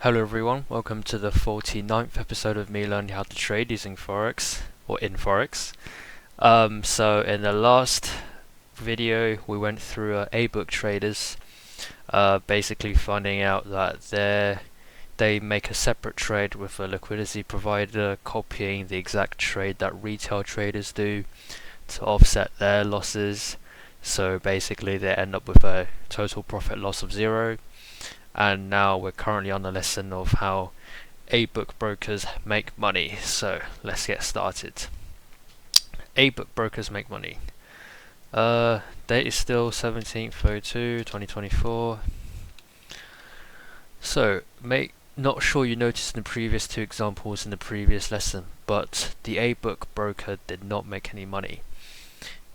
Hello everyone, welcome to the 49th episode of me learning how to trade using Forex, or in Forex. So in the last video we went through A-book traders, basically finding out that they make a separate trade with a liquidity provider, copying the exact trade that retail traders do to offset their losses. So basically they end up with a total profit loss of 0. And now we're currently on the lesson of how A-book brokers make money. So let's get started. A-book brokers make money. Date is still 17/02/2024. So not sure you noticed in the previous two examples in the previous lesson, but the A-book broker did not make any money.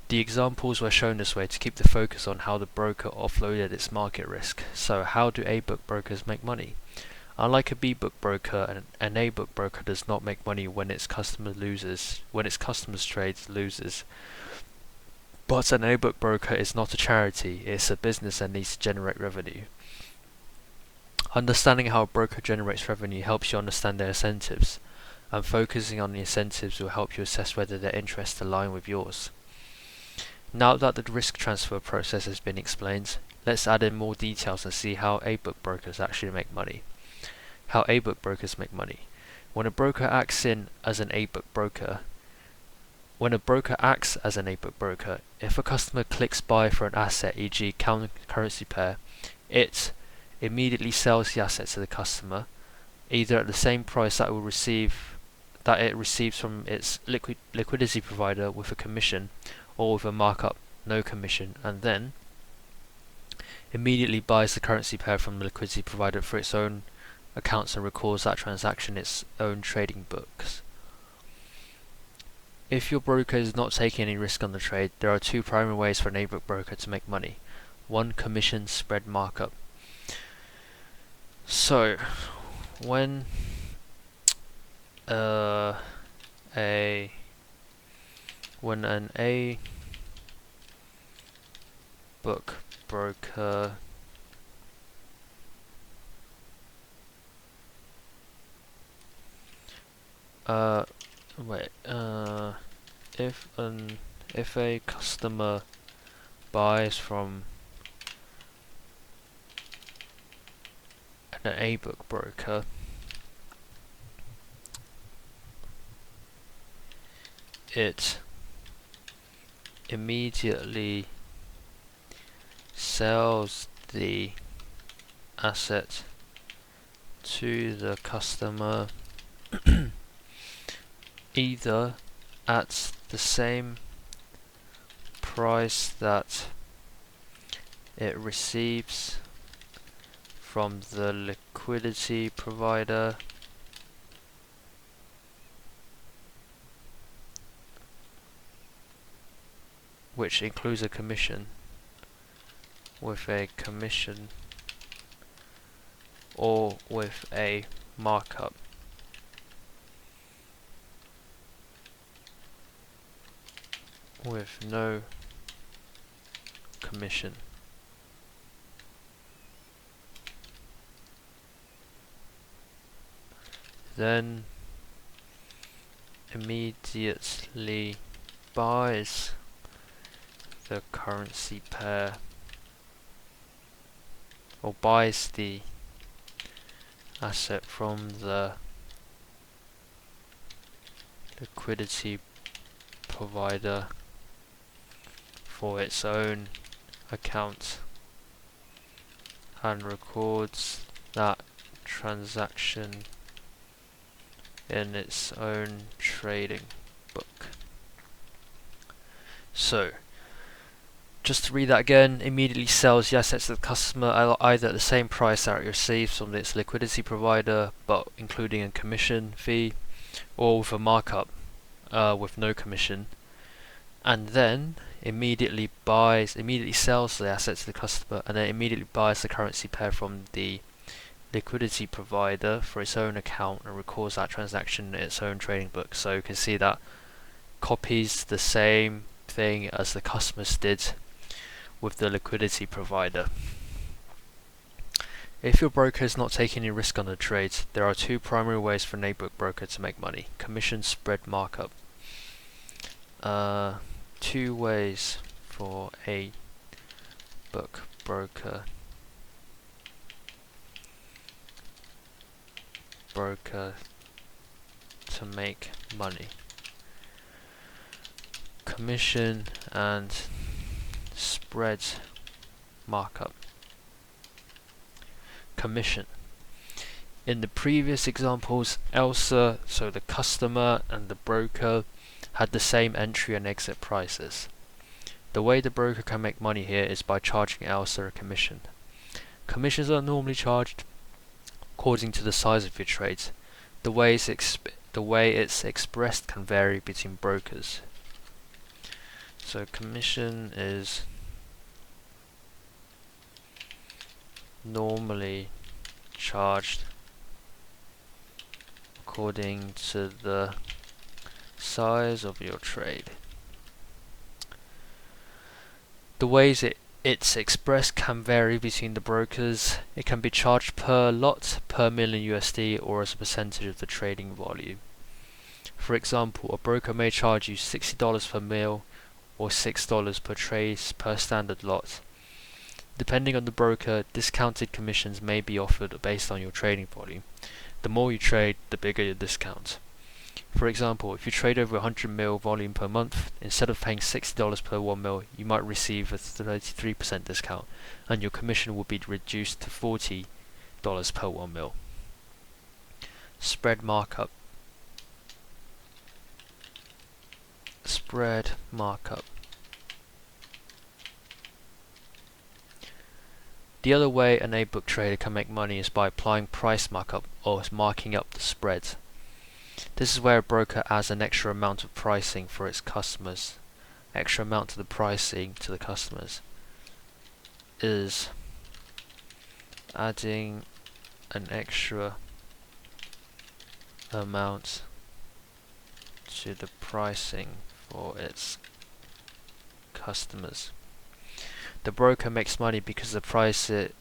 The examples were shown this way to keep the focus on how the broker offloaded its market risk. So how do A-book brokers make money? Unlike a B-book broker, an A-book broker does not make money when its customers trades loses. But an A-book broker is not a charity, it's a business and needs to generate revenue. Understanding how a broker generates revenue helps you understand their incentives, and focusing on the incentives will help you assess whether their interests align with yours. Now that the risk transfer process has been explained, let's add in more details and see how A-book brokers actually make money. How A-book brokers make money. When a broker acts as an A-book broker, if a customer clicks buy for an asset, e.g. currency pair, it immediately sells the asset to the customer, either at the same price that it receives from its liquidity provider with a commission, or with a markup, no commission, and then immediately buys the currency pair from the liquidity provider for its own accounts and records that transaction in its own trading books. If your broker is not taking any risk on the trade, there are two primary ways for an A-book broker to make money. One, commission spread markup. So, when an A-book broker if a customer buys from an A-book broker, it immediately sells the asset to the customer either at the same price that it receives from the liquidity provider, which includes a commission, with a commission, or with a markup. With no commission. Then immediately buys the currency pair, or buys the asset from the liquidity provider for its own account and records that transaction in its own trading book. So, just to read that again, immediately sells the assets to the customer either at the same price that it receives from its liquidity provider, but including a commission fee, or with a markup with no commission, and then immediately sells the assets to the customer, and then immediately buys the currency pair from the liquidity provider for its own account and records that transaction in its own trading book. So you can see that copies the same thing as the customers did with the liquidity provider. If your broker is not taking any risk on the trades, there are two primary ways for an A-book broker to make money: commission, spread, markup. Two ways for a book broker to make money: commission and spread markup. Commission. In the previous examples, Elsa, so the customer and the broker, had the same entry and exit prices. The way the broker can make money here is by charging Elsa a commission. Commissions are normally charged according to the size of your trades. The way it's expressed can vary between brokers. So commission is normally charged according to the size of your trade. The ways it's expressed can vary between the brokers. It can be charged per lot, per million USD, or as a percentage of the trading volume. For example, a broker may charge you $60 per mil or $6 per trade per standard lot. Depending on the broker, discounted commissions may be offered based on your trading volume. The more you trade, the bigger your discount. For example, if you trade over 100 mil volume per month, instead of paying $60 per 1 mil, you might receive a 33% discount, and your commission will be reduced to $40 per 1 mil. Spread markup. Spread markup. The other way an A-book trader can make money is by applying price markup, or marking up the spread. This is where a broker adds an extra amount of pricing for its customers. Extra amount to the pricing to the customers is adding an extra amount to the pricing for its customers. The broker makes money because the prices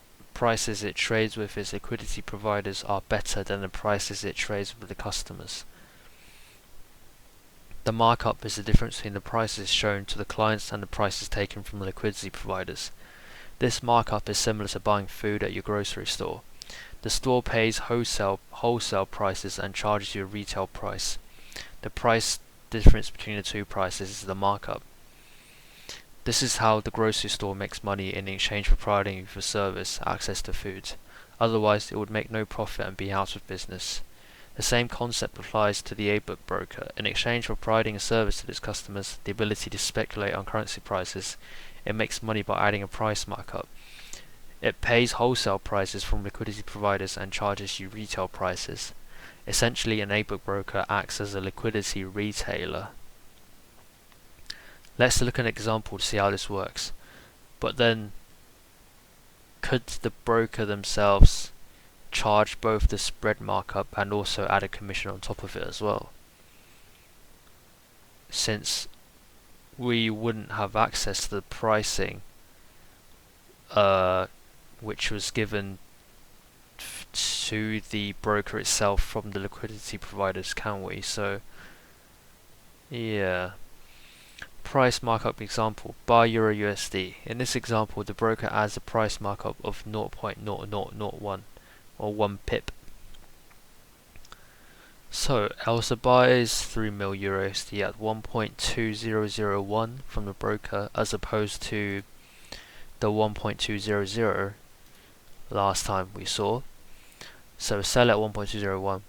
it trades with its liquidity providers are better than the prices it trades with the customers. The markup is the difference between the prices shown to the clients and the prices taken from the liquidity providers. This markup is similar to buying food at your grocery store. The store pays wholesale prices and charges you a retail price. The price difference between the two prices is the markup. This is how the grocery store makes money in exchange for providing you for service, access to food. Otherwise, it would make no profit and be out of business. The same concept applies to the A-book broker. In exchange for providing a service to its customers, the ability to speculate on currency prices, it makes money by adding a price markup. It pays wholesale prices from liquidity providers and charges you retail prices. Essentially, an A-book broker acts as a liquidity retailer. Let's look at an example to see how this works. But then, could the broker themselves charge both the spread markup and also add a commission on top of it as well? Since we wouldn't have access to the pricing which was given to the broker itself from the liquidity providers, can we? So, yeah. Price markup example, buy Euro USD. In this example, the broker adds a price markup of 0.0001 or 1 pip. So Elsa buys 3 mil Euro USD at 1.2001 from the broker, as opposed to the 1.200 last time we saw. So sell at 1.201.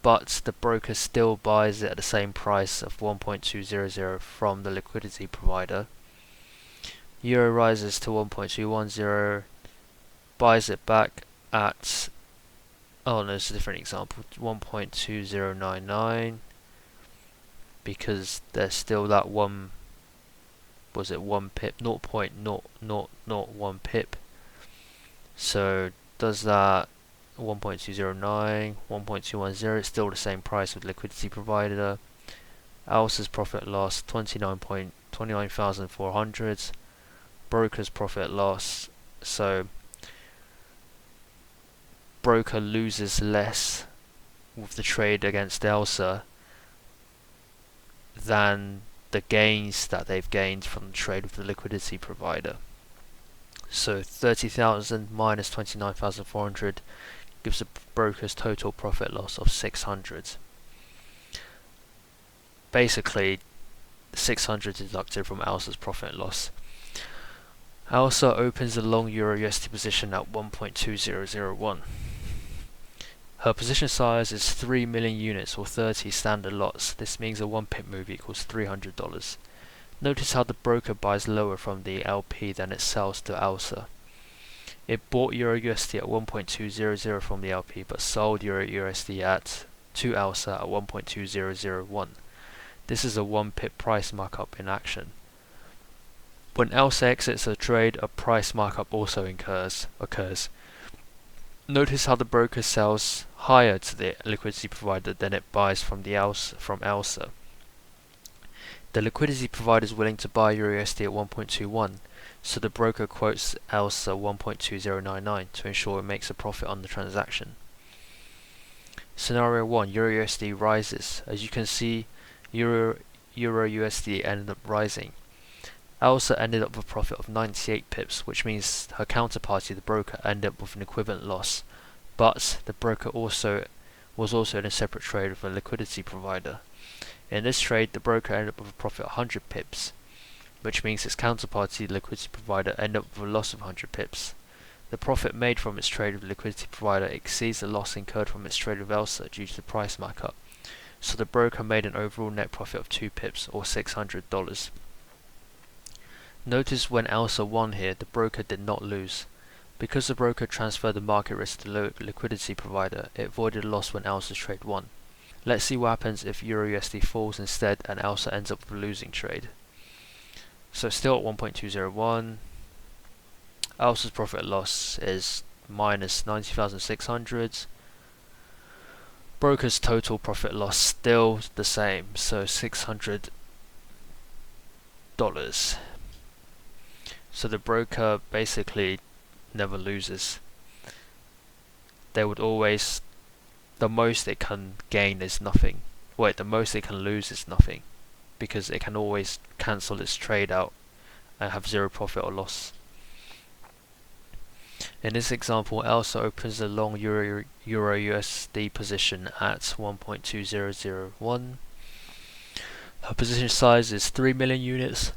But the broker still buys it at the same price of 1.200 from the liquidity provider. Euro rises to 1.210, buys it back at, oh no, it's a different example, 1.2099, because there's still that one, was it 1 pip, 0.0001 pip. So does that 1.209, 1.210, it's still the same price with liquidity provider. Elsa's profit loss 29,400. Broker's profit loss, so broker loses less with the trade against Elsa than the gains that they've gained from the trade with the liquidity provider. So 30,000 minus 29,400 gives the broker's total profit loss of 600. Basically, 600 deducted from Elsa's profit and loss. Elsa opens a long Euro USD position at 1.2001. Her position size is 3 million units or 30 standard lots. This means a 1 pip move equals $300. Notice how the broker buys lower from the LP than it sells to Elsa. It bought Euro USD at 1.200 from the LP but sold Euro USD to Elsa at 1.2001. This is a 1 pip price markup in action. When Elsa exits a trade, a price markup also occurs. Notice how the broker sells higher to the liquidity provider than it buys from Elsa. The liquidity provider is willing to buy Euro USD at 1.21, so the broker quotes Elsa 1.2099 to ensure it makes a profit on the transaction. Scenario 1, Euro USD rises. As you can see, Euro USD ended up rising. Elsa ended up with a profit of 98 pips, which means her counterparty, the broker, ended up with an equivalent loss. But the broker was also in a separate trade with a liquidity provider. In this trade, the broker ended up with a profit of 100 pips, which means its counterparty, the liquidity provider, ended up with a loss of 100 pips. The profit made from its trade with the liquidity provider exceeds the loss incurred from its trade with Elsa due to the price markup. So the broker made an overall net profit of 2 pips or $600. Notice when Elsa won here, the broker did not lose. Because the broker transferred the market risk to the liquidity provider, it avoided a loss when Elsa's trade won. Let's see what happens if Euro USD falls instead and Elsa ends up with a losing trade. So still at 1.201, Elsa's profit and loss is minus 90,600. Broker's total profit loss still the same, so $600. So the broker basically never loses. They would always, the most it can gain is nothing. Wait, the most it can lose is nothing, because it can always cancel its trade out and have zero profit or loss. In this example, Elsa opens a long Euro USD position at 1.2001. Her position size is 3 million units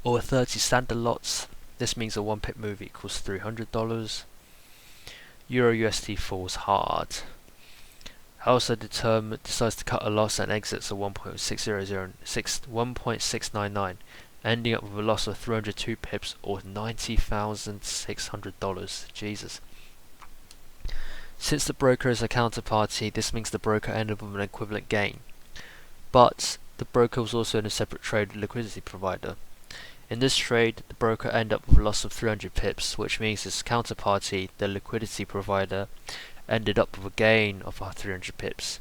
or 30 standard lots. This means a 1 pip move equals $300. Euro USD falls hard. Elsa decides to cut a loss and exits at 1.699, ending up with a loss of 302 pips or $90,600. Jesus. Since the broker is a counterparty, this means the broker ended up with an equivalent gain. But the broker was also in a separate trade with the liquidity provider. In this trade, the broker ended up with a loss of 300 pips, which means his counterparty, the liquidity provider, ended up with a gain of 300 pips.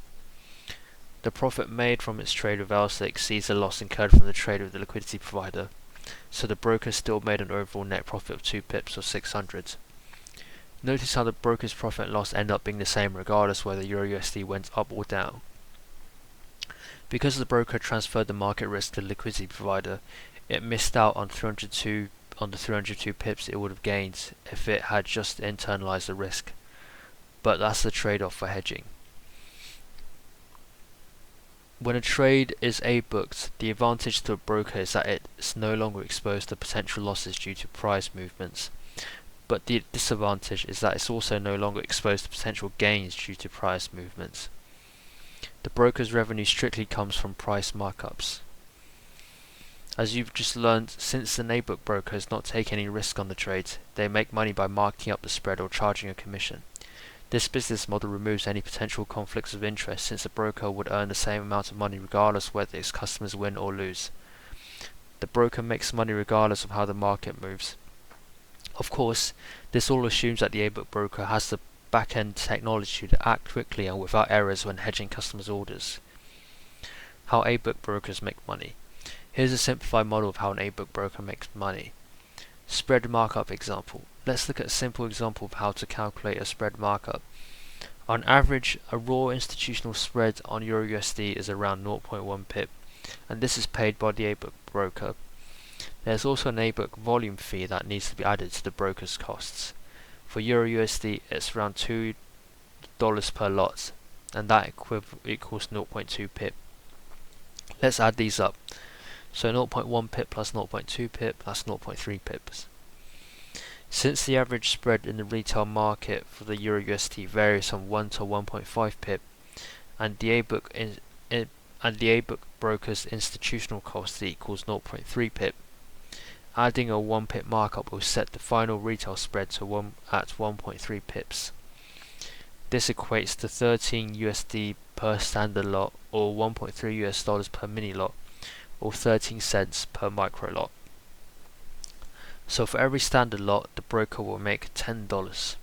The profit made from its trade with Elsa exceeds the loss incurred from the trade with the liquidity provider, so the broker still made an overall net profit of 2 pips or 600. Notice how the broker's profit and loss end up being the same regardless whether Euro USD went up or down. Because the broker transferred the market risk to the liquidity provider, it missed out on the 302 pips it would have gained if it had just internalized the risk. But that's the trade-off for hedging. When a trade is A-booked, the advantage to a broker is that it's no longer exposed to potential losses due to price movements. But the disadvantage is that it's also no longer exposed to potential gains due to price movements. The broker's revenue strictly comes from price markups. As you've just learned, since the A-book broker does not take any risk on the trades, they make money by marking up the spread or charging a commission. This business model removes any potential conflicts of interest since the broker would earn the same amount of money regardless whether its customers win or lose. The broker makes money regardless of how the market moves. Of course, this all assumes that the A-book broker has the back-end technology to act quickly and without errors when hedging customers' orders. How A-book brokers make money. Here's a simplified model of how an A-book broker makes money. Spread markup example. let's look at a simple example of how to calculate a spread markup. On average, a raw institutional spread on Euro USD is around 0.1 pip, and this is paid by the A-book broker. There's also an A-book volume fee that needs to be added to the broker's costs. For Euro USD, it's around $2 per lot, and that equals 0.2 pip. Let's add these up. So 0.1 pip plus 0.2 pip, that's 0.3 pips. Since the average spread in the retail market for the Euro USD varies from 1 to 1.5 pip, and the A-book broker's institutional cost equals 0.3 pip, adding a 1 pip markup will set the final retail spread to at 1.3 pips. This equates to 13 USD per standard lot, or $1.3 US per mini lot, or 13 cents per micro lot. So for every standard lot, the broker will make $10.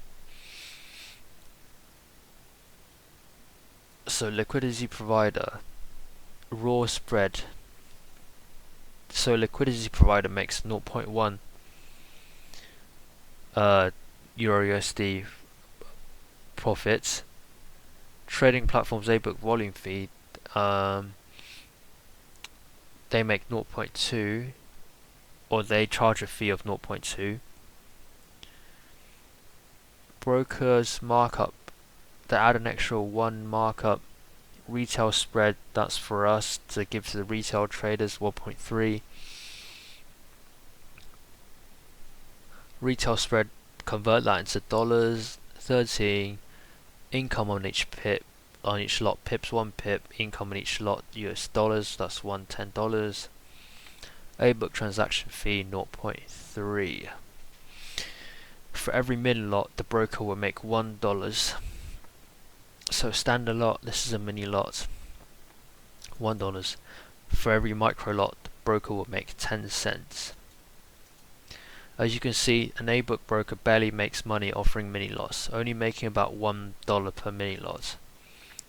So liquidity provider, raw spread. So liquidity provider makes 0.1 Euro USD profits. Trading platforms A-book volume fee, they make 0.2, or they charge a fee of 0.2. Brokers markup, they add an extra 1 markup. Retail spread, that's for us to give to the retail traders, 1.3. Retail spread, convert that into dollars, 13. Income on each pip, on each lot, pips 1 pip. Income on each lot, US dollars, that's $10. A-book transaction fee 0.3. For every mini lot, the broker will make $1. So standard lot, this is a mini lot, $1. For every micro lot, the broker will make 10 cents. As you can see, an A-book broker barely makes money offering mini lots, only making about $1 per mini lot,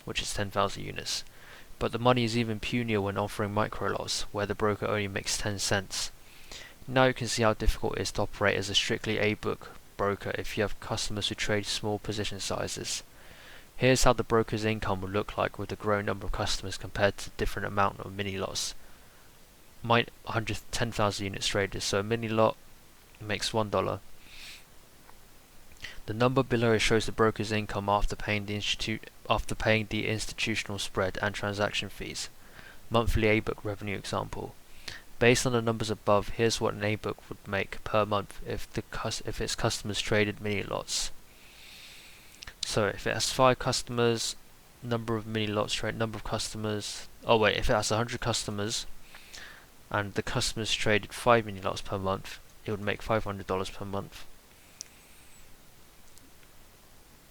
which is 10,000 units. But the money is even punier when offering micro lots, where the broker only makes 10 cents. Now you can see how difficult it is to operate as a strictly A-book broker if you have customers who trade small position sizes. Here's how the broker's income will look like with a growing number of customers compared to different amount of mini lots. 10,000 units traded, so a mini lot makes $1. The number below shows the broker's income after paying the institutional spread and transaction fees. Monthly A-book revenue example. Based on the numbers above, here's what an A-book would make per month if its customers traded mini lots. So if it has 5 customers, number of mini lots trade, number of customers. Oh wait, if it has 100 customers and the customers traded 5 mini lots per month, it would make $500 per month.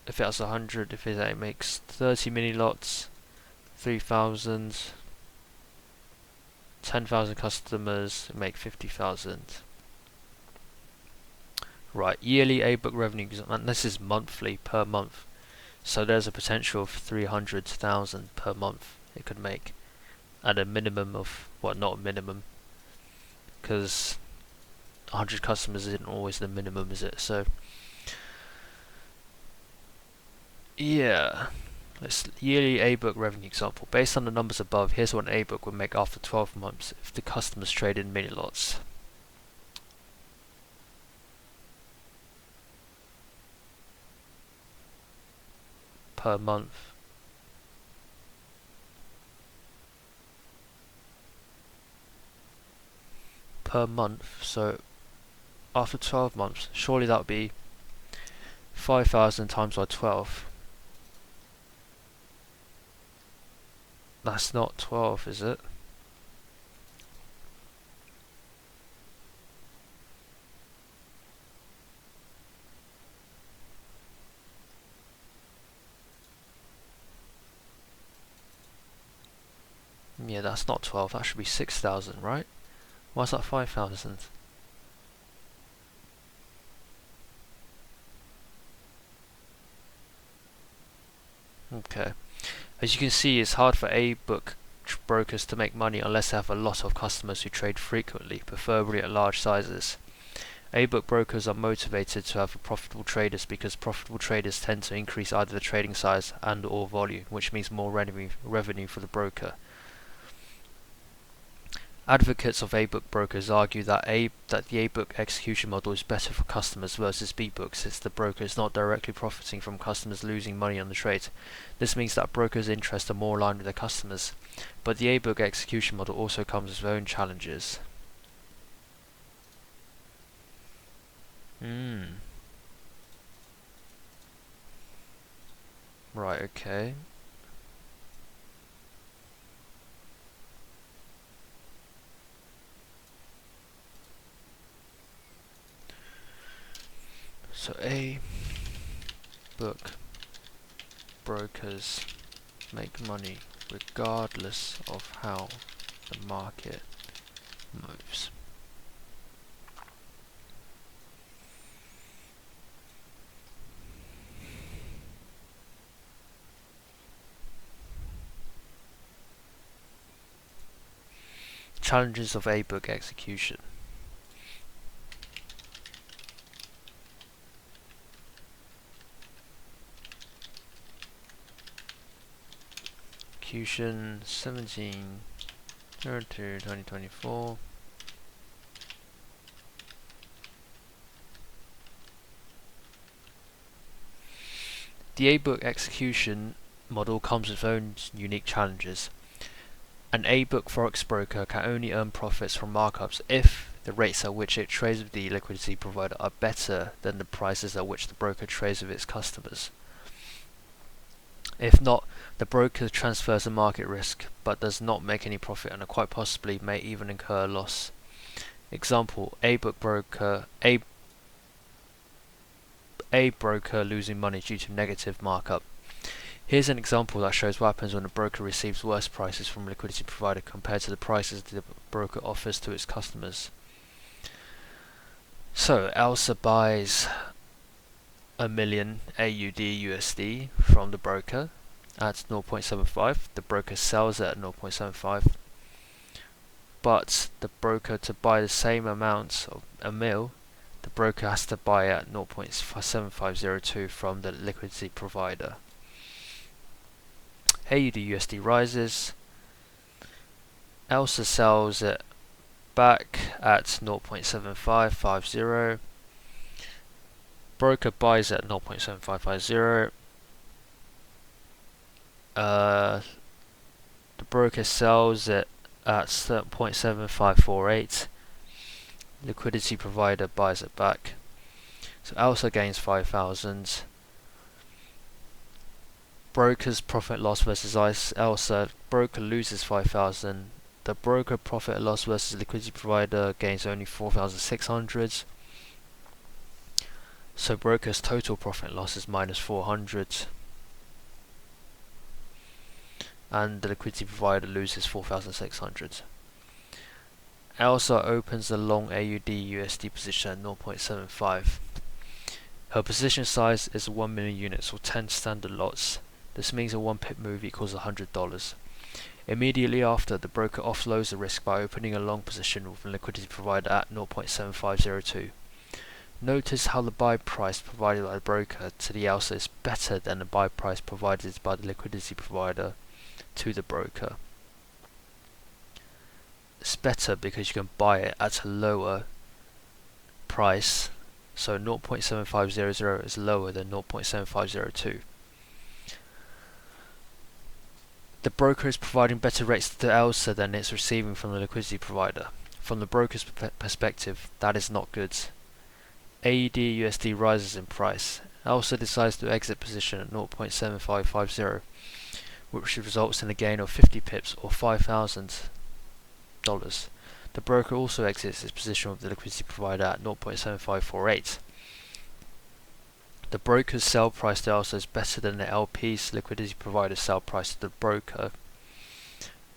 If it has 100, if it makes 30 mini lots, 3,000, 10,000 customers, it make 50,000. Right, yearly A-book revenue, and this is monthly per month. So there's a potential of 300,000 per month it could make, at a minimum of, well, not a minimum, because 100 customers isn't always the minimum, is it? So yeah, let's yearly A-book revenue example. Based on the numbers above, here's what an A-book would make after 12 months if the customers traded mini lots. Per month. Per month, so after 12 months, surely that would be 5,000 times by 12. That's not 12, is it? Yeah, that's not 12, that should be 6,000, right? Why is that 5,000? Okay. As you can see, it's hard for A-book brokers to make money unless they have a lot of customers who trade frequently, preferably at large sizes. A-book brokers are motivated to have profitable traders because profitable traders tend to increase either the trading size and or volume, which means more revenue for the broker. Advocates of A-book brokers argue that the A-book execution model is better for customers versus B-book, since the broker is not directly profiting from customers losing money on the trade. This means that brokers' interests are more aligned with their customers. But the A-book execution model also comes with its own challenges. Right, okay. So A-book brokers make money regardless of how the market moves. Challenges of A-book execution. Execution 17/02/2024. The A-book execution model comes with its own unique challenges. An A-book Forex broker can only earn profits from markups if the rates at which it trades with the liquidity provider are better than the prices at which the broker trades with its customers. If not, the broker transfers the market risk but does not make any profit and quite possibly may even incur a loss. Example, A broker losing money due to negative markup. Here's an example that shows what happens when a broker receives worse prices from a liquidity provider compared to the prices the broker offers to its customers. So Elsa buys a million AUD USD from the broker at 0.75. The broker sells it at 0.75, but the broker, to buy the same amount of a mil, the broker has to buy at 0.7502 from the liquidity provider. AUD USD rises. Elsa sells it back at 0.7550. Broker buys at 0.7550. The broker sells it at 0.7548. Liquidity provider buys it back. So Elsa gains 5,000. Broker's profit loss versus Elsa. Broker loses 5,000. The broker profit loss versus liquidity provider gains only 4,600. So broker's total profit loss is minus 400. And the liquidity provider loses 4,600. Elsa opens the long AUD USD position at 0.75. Her position size is 1 million units or 10 standard lots. This means a 1 pip move equals $100. Immediately after, the broker offloads the risk by opening a long position with a liquidity provider at 0.7502. Notice how the buy price provided by the broker to the Elsa is better than the buy price provided by the liquidity provider to the broker. It's better because you can buy it at a lower price, so 0.7500 is lower than 0.7502. The broker is providing better rates to Elsa than it's receiving from the liquidity provider. From the broker's perspective, that is not good. AUD USD rises in price. Elsa decides to exit position at 0.7550, which results in a gain of 50 pips or $5,000. The broker also exits its position with the liquidity provider at 0.7548. The broker's sell price to Elsa is better than the LP's liquidity provider's sell price to the broker,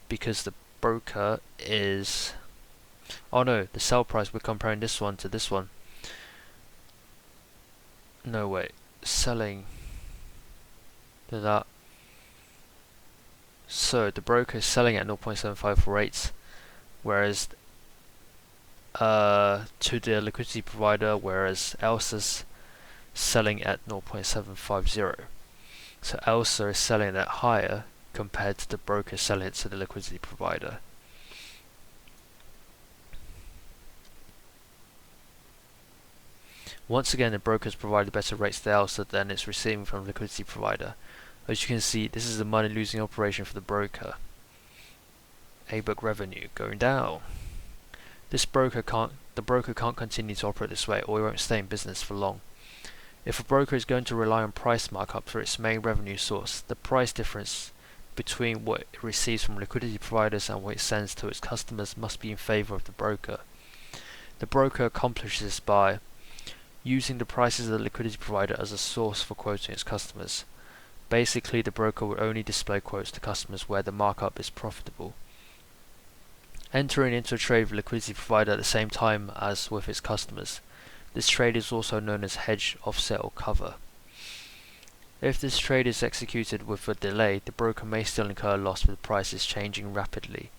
because the broker is... Oh no, the sell price, we're comparing this one to this one. No, wait, selling to that. So the broker is selling at 0.7548, whereas to the liquidity provider, whereas Elsa's selling at 0.750. So Elsa is selling it higher compared to the broker selling it to the liquidity provider. Once again, the broker has provided better rates to Elsa than it's receiving from the liquidity provider. As you can see, this is a money losing operation for the broker. A-book revenue going down. The broker can't continue to operate this way, or he won't stay in business for long. If a broker is going to rely on price markup for its main revenue source, the price difference between what it receives from liquidity providers and what it sends to its customers must be in favor of the broker. The broker accomplishes this by using the prices of the liquidity provider as a source for quoting its customers. Basically, the broker will only display quotes to customers where the markup is profitable. Entering into a trade with a liquidity provider at the same time as with its customers. This trade is also known as hedge, offset or cover. If this trade is executed with a delay, the broker may still incur a loss with prices changing rapidly.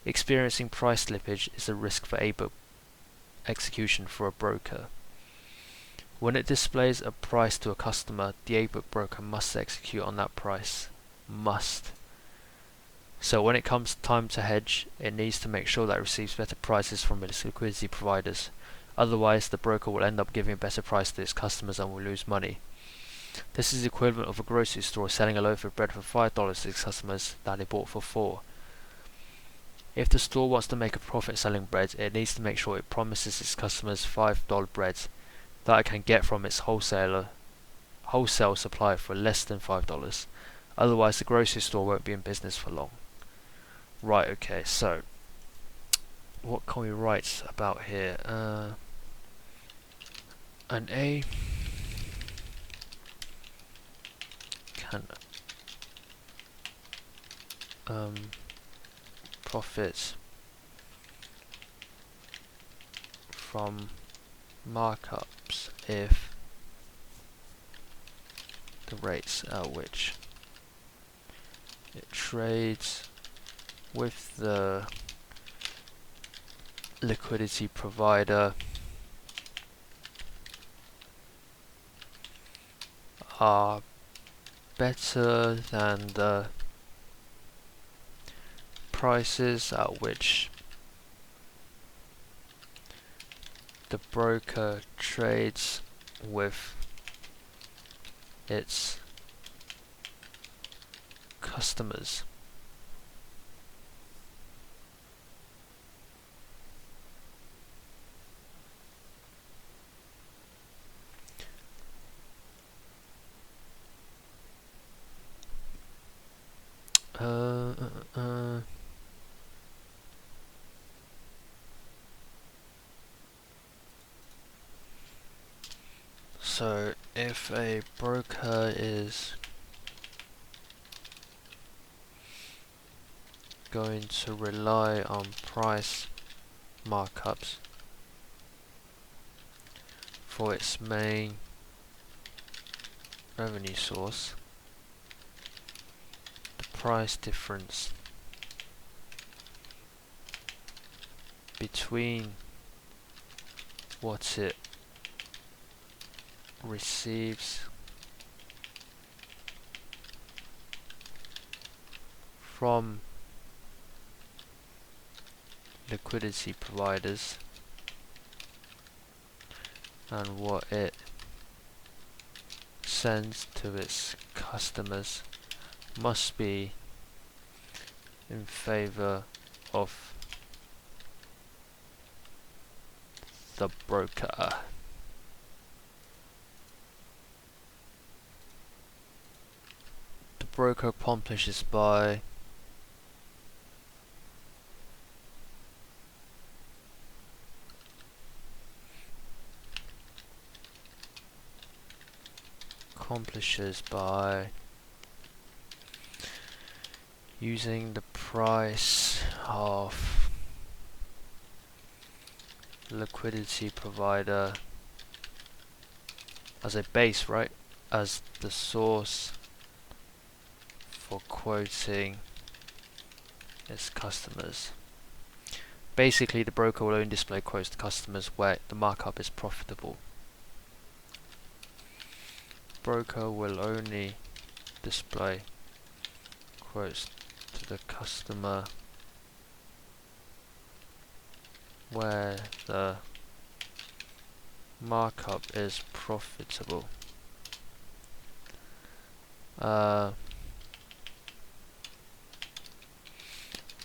Experiencing price slippage is a risk for A-book execution for a broker. When it displays a price to a customer, the A-book broker must execute on that price. Must. So when it comes time to hedge, it needs to make sure that it receives better prices from its liquidity providers. Otherwise, the broker will end up giving a better price to its customers and will lose money. This is the equivalent of a grocery store selling a loaf of bread for $5 to its customers that it bought for $4. If the store wants to make a profit selling bread, it needs to make sure it promises its customers $5 bread that it can get from its wholesale supplier for less than $5. Otherwise, the grocery store won't be in business for long. Right, okay, so what can we write about here? An A can profit from markups if the rates at which it trades with the liquidity provider are better than the prices at which the broker trades with its customers. So if a broker is going to rely on price markups for its main revenue source, the price difference between what it receives from liquidity providers and what it sends to its customers must be in favor of the broker. The broker accomplishes by using the price of liquidity provider as a base, right? As the source for quoting its customers. Basically, the broker will only display quotes to customers where the markup is profitable. Broker will only display quotes to the customer where the markup is profitable.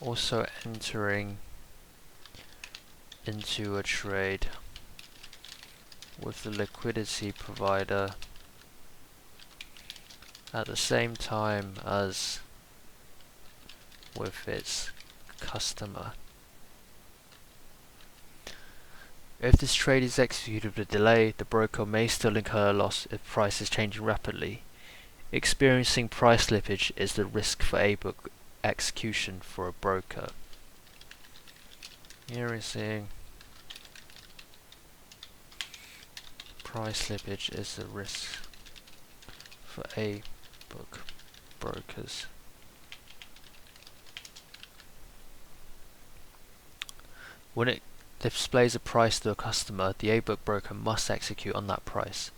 Also entering into a trade with the liquidity provider at the same time as with its customer. If this trade is executed with a delay, the broker may still incur a loss if price is changing rapidly. Experiencing price slippage is the risk for a book execution for a broker. Experiencing price slippage is the risk for a book brokers. When it displays a price to a customer, the A-book broker must execute on that price.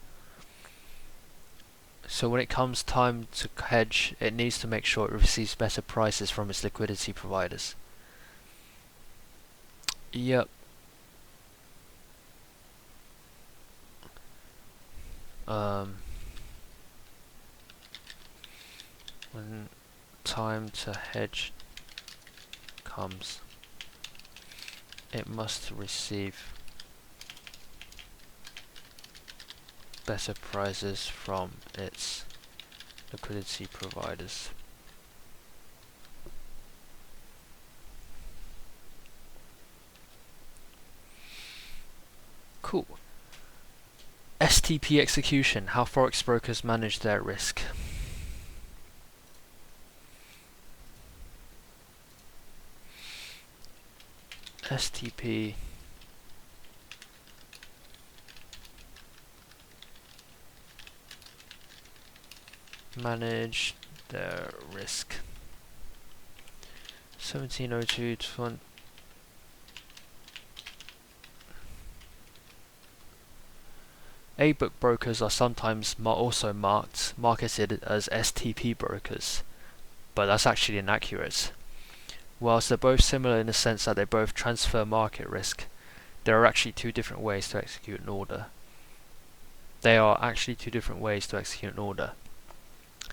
So when it comes time to hedge, it needs to make sure it receives better prices from its liquidity providers. Yep. When time to hedge comes, it must receive better prices from its liquidity providers. Cool. STP execution, how Forex brokers manage their risk. STP manage their risk. 1702 to A-book brokers are sometimes also marketed as STP brokers, but that's actually inaccurate. Whilst they're both similar in the sense that they both transfer market risk, there are actually two different ways to execute an order.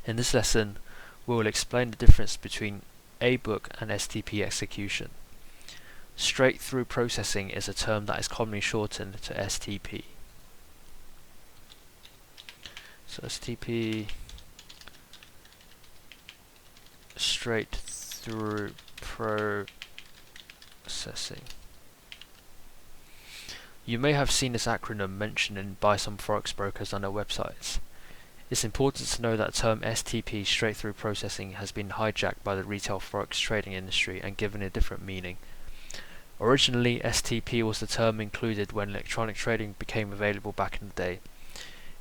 In this lesson, we will explain the difference between A-book and STP execution. Straight-through processing is a term that is commonly shortened to STP. So STP, straight-through processing. You may have seen this acronym mentioned by some Forex brokers on their websites. It's important to know that the term STP, straight-through processing, has been hijacked by the retail Forex trading industry and given a different meaning. Originally, STP was the term included when electronic trading became available back in the day.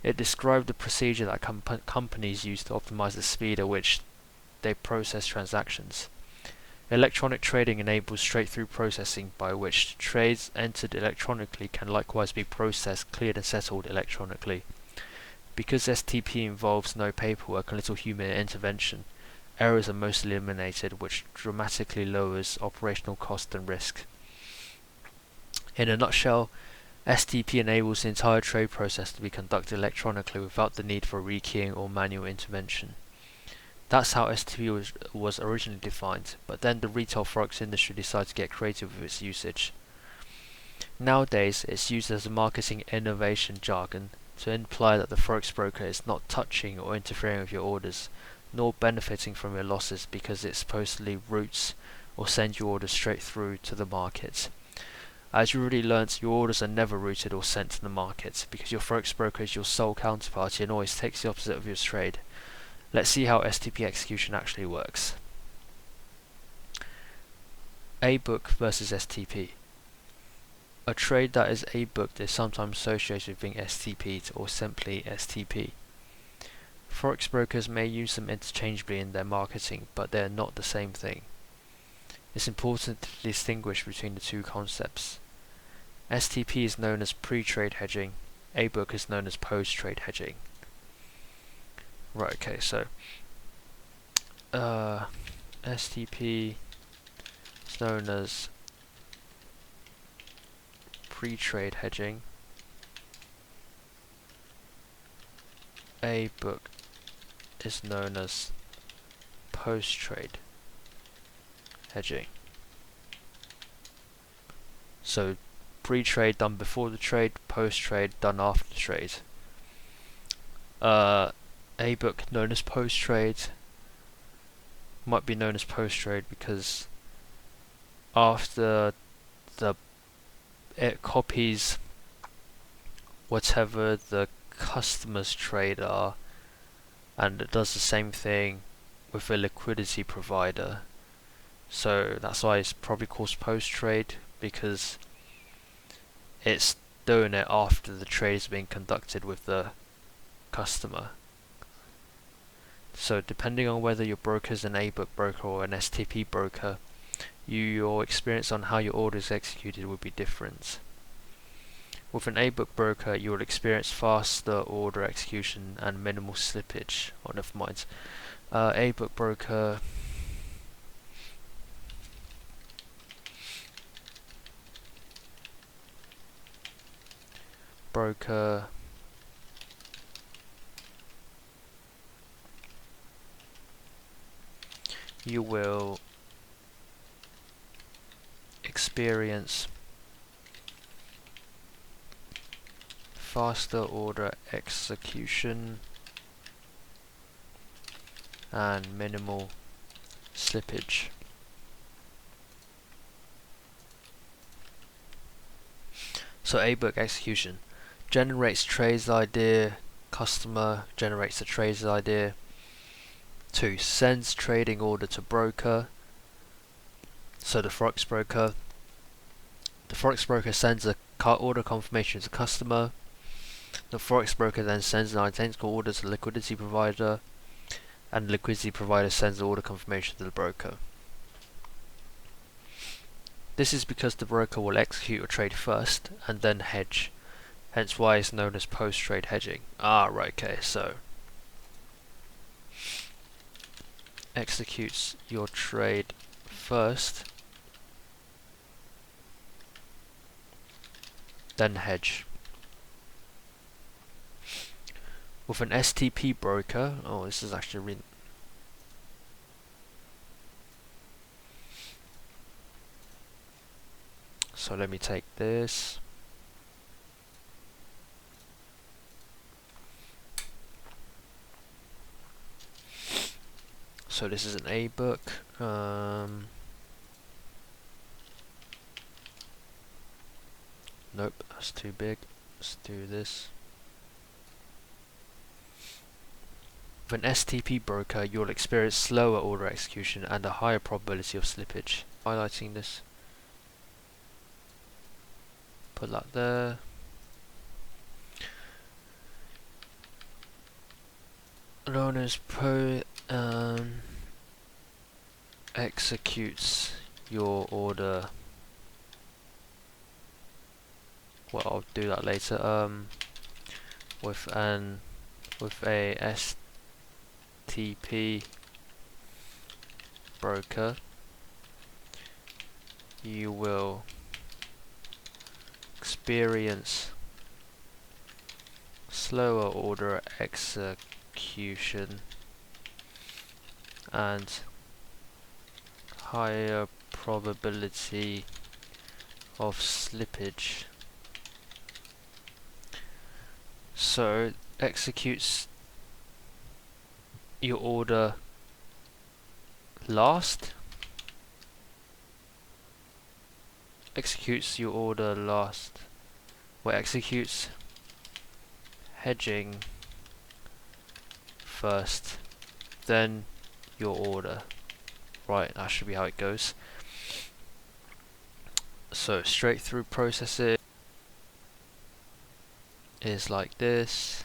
It described the procedure that companies use to optimize the speed at which they process transactions. Electronic trading enables straight-through processing by which trades entered electronically can likewise be processed, cleared and settled electronically. Because STP involves no paperwork and little human intervention, errors are mostly eliminated, which dramatically lowers operational cost and risk. In a nutshell, STP enables the entire trade process to be conducted electronically without the need for rekeying or manual intervention. That's how STP was originally defined, but then the retail Forex industry decided to get creative with its usage. Nowadays, it's used as a marketing innovation jargon to imply that the Forex broker is not touching or interfering with your orders, nor benefiting from your losses because it supposedly routes or sends your orders straight through to the market. As you already learnt, your orders are never routed or sent to the market because your Forex broker is your sole counterparty and always takes the opposite of your trade. Let's see how STP execution actually works. A-book versus STP. A trade that is A-booked is sometimes associated with being STP'd or simply STP. Forex brokers may use them interchangeably in their marketing, but they are not the same thing. It's important to distinguish between the two concepts. STP is known as pre-trade hedging, A-book is known as post-trade hedging. Right, okay, so STP is known as pre-trade hedging, A-book is known as post-trade hedging. So pre-trade done before the trade, post-trade done after the trade. A-book known as post-trade might be known as post-trade because after it copies whatever the customer's trade are, and it does the same thing with a liquidity provider. So that's why it's probably called post-trade, because it's doing it after the trade is being conducted with the customer. So depending on whether your broker is an A-book broker or an STP broker, your experience on how your order is executed will be different. With an A-book broker, you will experience faster order execution and minimal slippage. Oh, never mind. A-book broker. You will experience faster order execution and minimal slippage. So A-book execution generates trades idea, customer generates the trades idea. 2. Sends trading order to broker. So the Forex broker. The Forex broker sends a order confirmation to customer. The Forex broker then sends an identical order to the liquidity provider, and the liquidity provider sends the order confirmation to the broker. This is because the broker will execute a trade first and then hedge, hence why it's known as post-trade hedging. Right, okay, so executes your trade first, then hedge. With an STP broker, this is actually really so let me take this. So this is an A-book. Nope, that's too big. Let's do this. With an STP broker, you'll experience slower order execution and a higher probability of slippage. Highlighting this. Put that there. Known as executes your order. Well, I'll do that later. With a STP broker, you will experience slower order execution and higher probability of slippage. So executes your order last. Executes your order last. Well, executes hedging first, then your order. Right, that should be how it goes. So straight through processing is like this.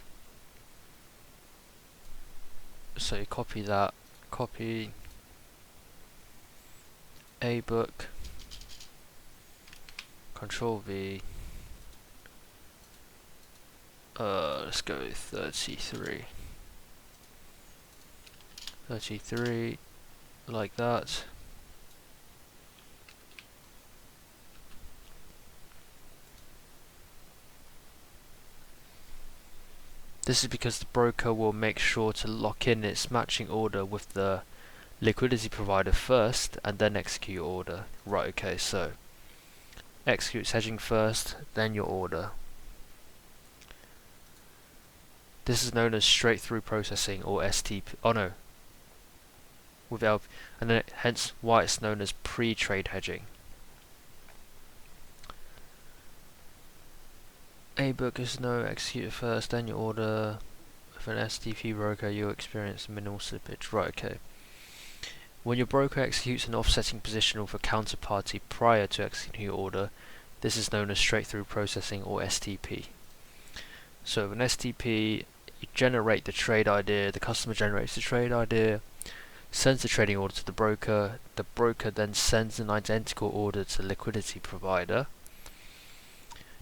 So you copy that, copy, A book, Control V, let's go 33. 33, like that. This is because the broker will make sure to lock in its matching order with the liquidity provider first and then execute your order. Right, okay, so executes hedging first, then your order. This is known as straight through processing, or STP. Oh no, without, and then hence why it's known as pre-trade hedging. A book is no execute first, then your order. With an STP broker, you'll experience minimal slippage. Right, okay. When your broker executes an offsetting position with a counterparty prior to executing your order, this is known as straight through processing, or STP. So with an STP, you generate the trade idea, the customer generates the trade idea, sends the trading order to the broker then sends an identical order to the liquidity provider.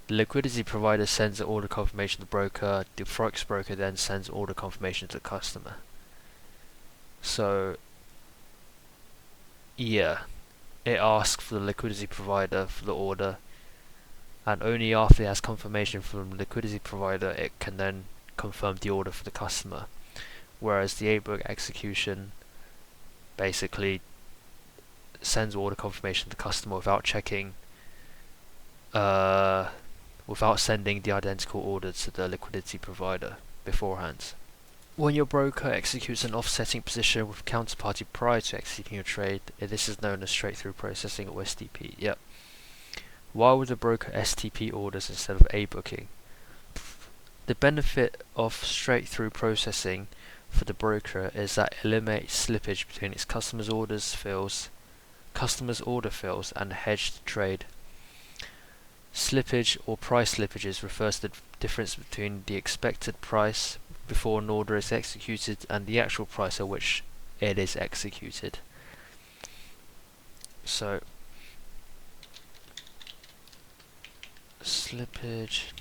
The liquidity provider sends the order confirmation to the broker, the Forex broker then sends order confirmation to the customer. So yeah, it asks for the liquidity provider for the order, and only after it has confirmation from the liquidity provider it can then confirm the order for the customer. Whereas the A-book execution basically sends order confirmation to the customer without checking, without sending the identical order to the liquidity provider beforehand. When your broker executes an offsetting position with counterparty prior to executing your trade, this is known as straight through processing, or STP. Yep. Why would the broker STP orders instead of A-booking? The benefit of straight through processing for the broker is that it eliminates slippage between its customers' order fills and hedged trade. Slippage or price slippages refers to the difference between the expected price before an order is executed and the actual price at which it is executed. So slippage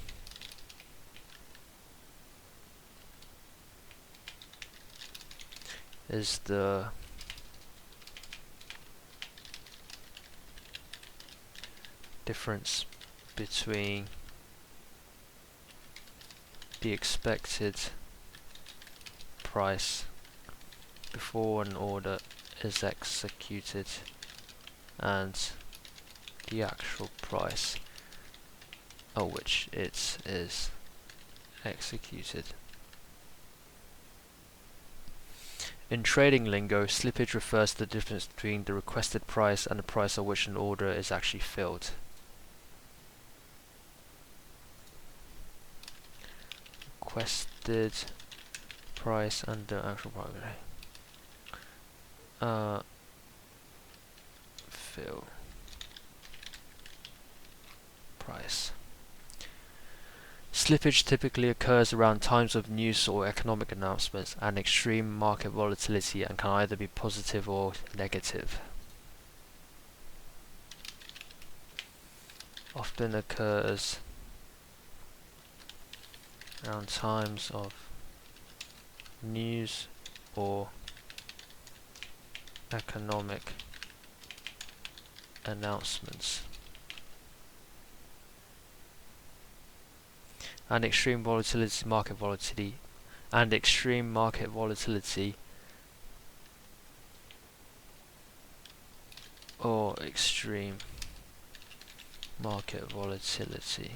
is the difference between the expected price before an order is executed and the actual price at which it is executed. In trading lingo, slippage refers to the difference between the requested price and the price at which an order is actually filled. Requested price and the actual price. Fill price. Slippage typically occurs around times of news or economic announcements and extreme market volatility and can either be positive or negative. Often occurs around times of news or economic announcements and extreme market volatility or extreme market volatility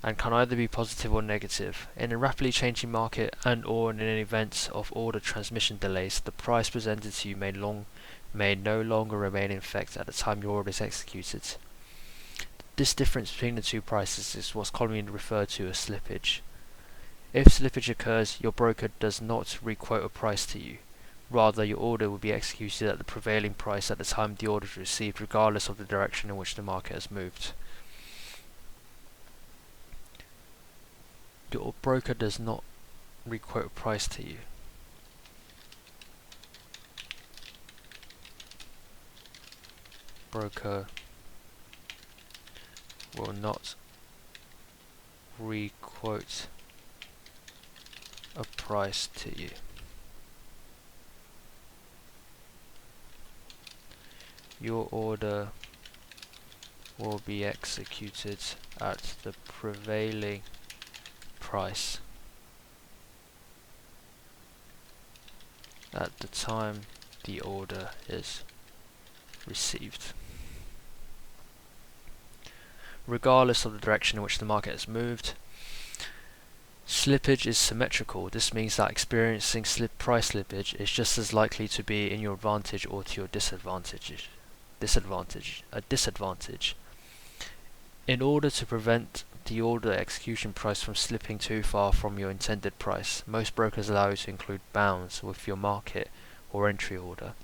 and can either be positive or negative. In a rapidly changing market and or in an event of order transmission delays, the price presented to you may no longer remain in effect at the time your order is executed. This difference between the two prices is what's commonly referred to as slippage. If slippage occurs, your broker does not requote a price to you. Rather, your order will be executed at the prevailing price at the time the order is received, regardless of the direction in which the market has moved. Your broker does not requote a price to you. broker will not re-quote a price to you. Your order will be executed at the prevailing price at the time the order is received, regardless of the direction in which the market has moved. Slippage is symmetrical. This means that experiencing price slippage is just as likely to be in your advantage or to your disadvantage. In order to prevent the order execution price from slipping too far from your intended price, most brokers allow you to include bounds with your market or entry order.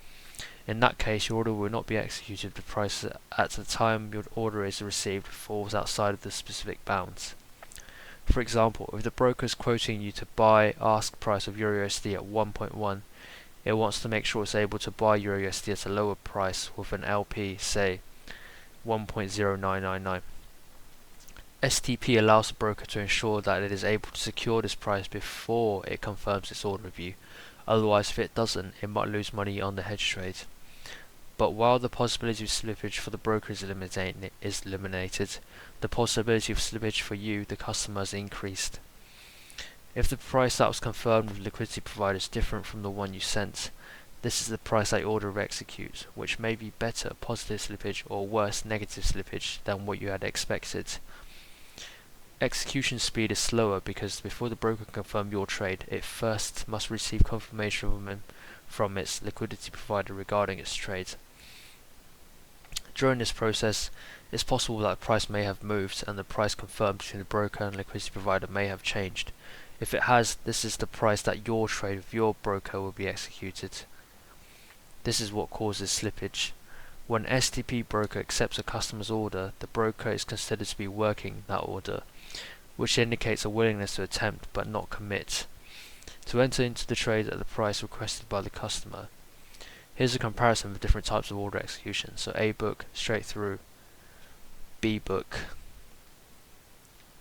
In that case, your order will not be executed if the price at the time your order is received falls outside of the specific bounds. For example, if the broker is quoting you to buy ask price of EURUSD at 1.1, it wants to make sure it's able to buy EURUSD at a lower price with an LP, say 1.0999. STP allows the broker to ensure that it is able to secure this price before it confirms its order with you. Otherwise, if it doesn't, it might lose money on the hedge trade. But while the possibility of slippage for the broker is eliminated, the possibility of slippage for you, the customer, is increased. If the price that was confirmed with liquidity provider is different from the one you sent, this is the price that your order will execute, which may be better positive slippage or worse negative slippage than what you had expected. Execution speed is slower because before the broker can confirm your trade, it first must receive confirmation from its liquidity provider regarding its trade. During this process, it's possible that the price may have moved and the price confirmed between the broker and liquidity provider may have changed. If it has, this is the price that your trade with your broker will be executed. This is what causes slippage. When an STP broker accepts a customer's order, the broker is considered to be working that order, which indicates a willingness to attempt but not commit to enter into the trade at the price requested by the customer. Here's a comparison of different types of order execution. So A book, straight through. B book,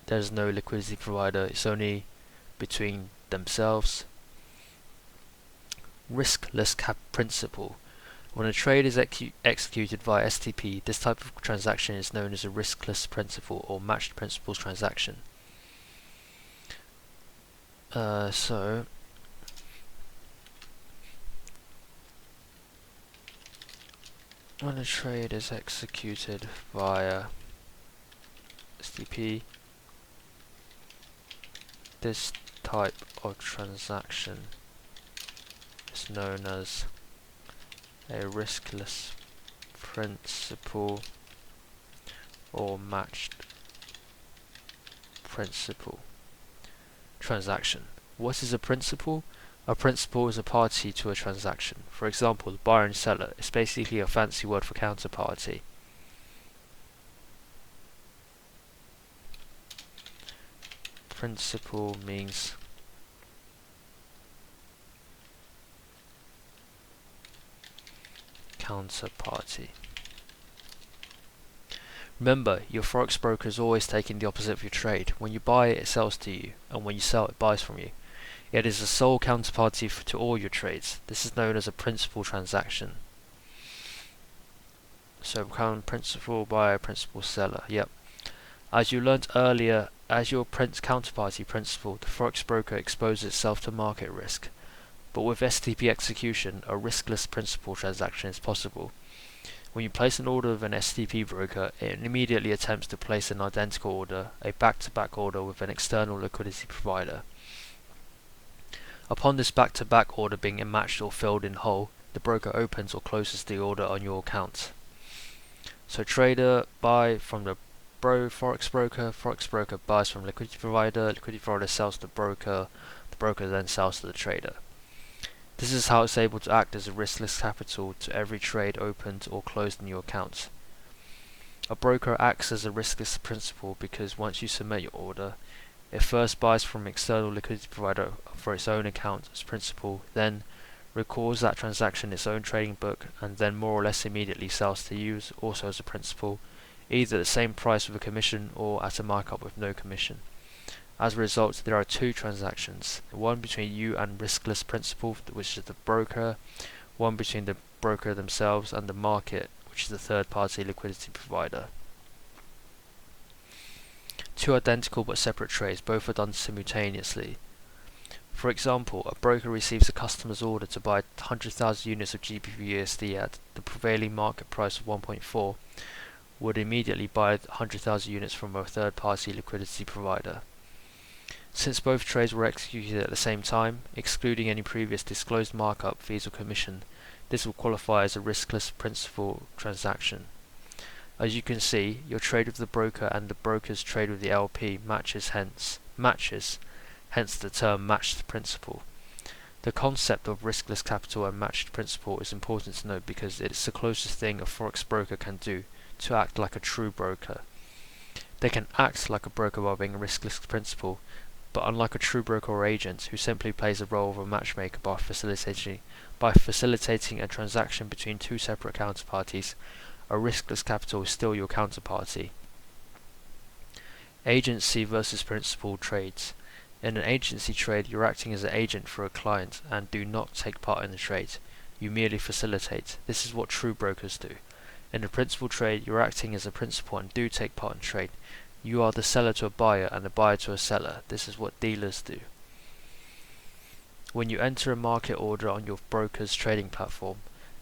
there's no liquidity provider, it's only between themselves. Riskless cap principle. When a trade is executed via STP, this type of transaction is known as a riskless principal or matched principles transaction. So when a trade is executed via STP, this type of transaction is known as a riskless principal or matched principal transaction. What is a principal? A principal is a party to a transaction. For example, the buyer and seller is basically a fancy word for counterparty. Principal means counterparty. Remember, your Forex broker is always taking the opposite of your trade. When you buy it, it sells to you, and when you sell, it buys from you. It is the sole counterparty to all your trades. This is known as a principal transaction. So principal buyer, principal seller. Yep. As you learnt earlier, as your counterparty principal, the Forex broker exposes itself to market risk. But with STP execution, a riskless principal transaction is possible. When you place an order with an STP broker, it immediately attempts to place an identical order, a back-to-back order with an external liquidity provider. Upon this back-to-back order being matched or filled in whole, the broker opens or closes the order on your account. So trader buy from the Forex broker buys from liquidity provider sells to the broker then sells to the trader. This is how it's able to act as a riskless capital to every trade opened or closed in your account. A broker acts as a riskless principal because once you submit your order, it first buys from an external liquidity provider for its own account as principal, then records that transaction in its own trading book, and then more or less immediately sells to you also as a principal, either at the same price with a commission or at a markup with no commission. As a result, there are two transactions, one between you and riskless principal, which is the broker, one between the broker themselves and the market, which is the third-party liquidity provider. Two identical but separate trades, both are done simultaneously. For example, a broker receives a customer's order to buy 100,000 units of GBP/USD at the prevailing market price of 1.4, would immediately buy 100,000 units from a third-party liquidity provider. Since both trades were executed at the same time, excluding any previous disclosed markup, fees or commission, this will qualify as a riskless principal transaction. As you can see, your trade with the broker and the broker's trade with the LP matches, hence the term matched principal. The concept of riskless capital and matched principal is important to note because it's the closest thing a Forex broker can do to act like a true broker. They can act like a broker while being a riskless principal, but unlike a true broker or agent who simply plays the role of a matchmaker by facilitating a transaction between two separate counterparties, a riskless capital is still your counterparty. Agency versus principal trades. In an agency trade, you're acting as an agent for a client and do not take part in the trade. You merely facilitate. This is what true brokers do. In a principal trade, you're acting as a principal and do take part in trade. You are the seller to a buyer and a buyer to a seller. This is what dealers do. When you enter a market order on your broker's trading platform,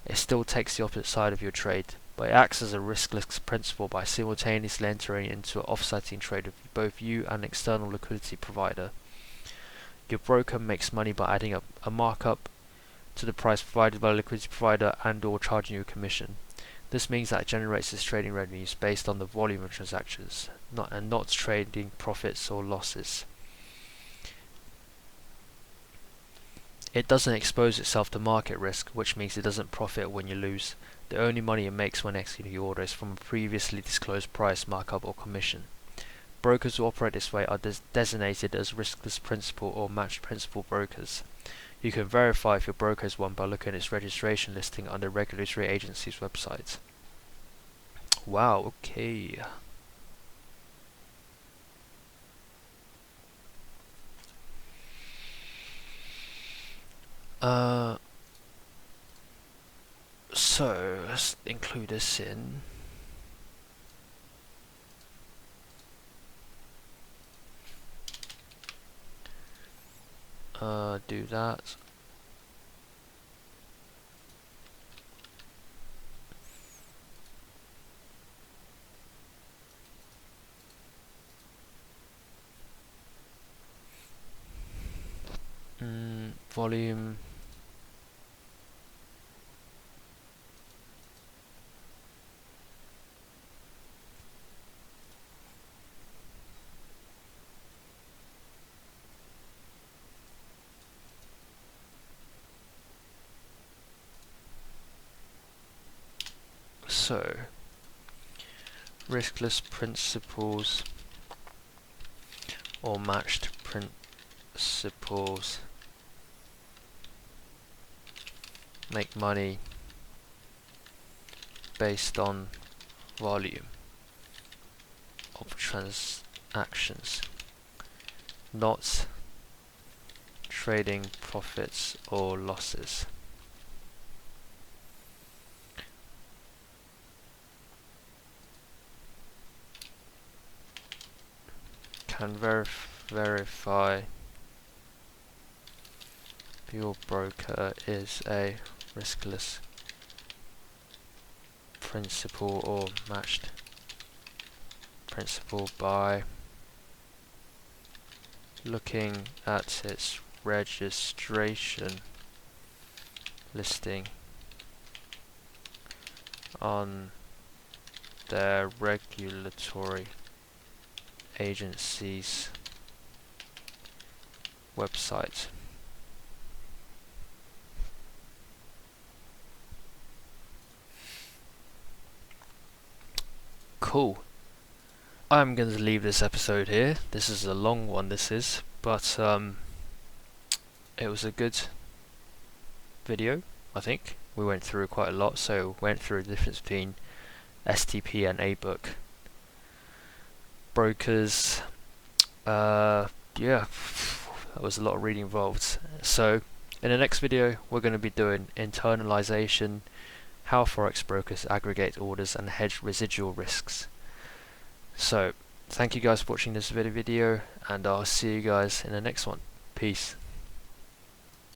it still takes the opposite side of your trade, but it acts as a riskless principal by simultaneously entering into an offsetting trade with both you and an external liquidity provider. Your broker makes money by adding up a markup to the price provided by the liquidity provider and or charging you a commission. This means that it generates its trading revenues based on the volume of transactions, not trading profits or losses. It doesn't expose itself to market risk, which means it doesn't profit when you lose. The only money it makes when executing your order is from a previously disclosed price, markup or commission. Brokers who operate this way are designated as riskless principal or matched principal brokers. You can verify if your broker is one by looking at its registration listing on the regulatory agency's website. Wow, okay. So let's include this in. Do that. Volume. So, riskless principals or matched principals make money based on volume of transactions, not trading profits or losses. Can verify your broker is a riskless principal or matched principal by looking at its registration listing on their regulatory agency's website. Cool. I'm going to leave this episode here. This is a long one, this is, but it was a good video, I think. We went through quite a lot, so went through the difference between STP and A-book. Brokers, yeah, that was a lot of reading involved. So in the next video we're going to be doing internalization, how Forex brokers aggregate orders and hedge residual risks. So thank you guys for watching this video, and I'll see you guys in the next one. Peace.